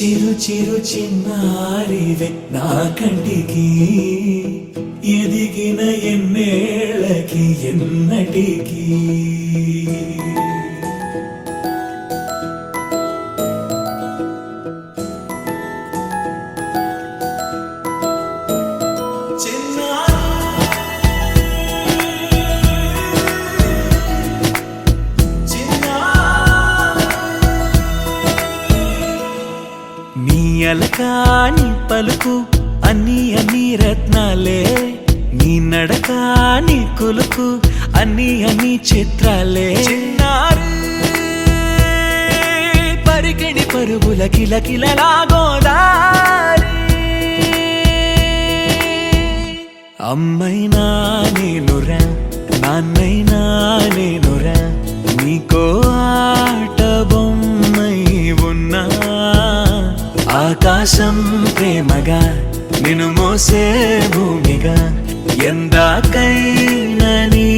చిరు చిరు చిన్నారివే నా కంటికి ఎదిగిన ఎన్నేళ్ళకి ఎన్నటికి అలకాని పలుకు అన్ని అన్ని రత్నాలే నీ నడకాని కొలుకు అన్ని అన్ని చిత్రాలే పరికిణి పరుగుల కిలకిలలాగోదారి అమ్మైనా నేనురా నాన్నైనా నేనురా నీకో ఆట బొమ్మై ఉన్నా ఆకాశం ప్రేమగా నిన్ను మోసే భూమిగా ఎందాకైనా నీ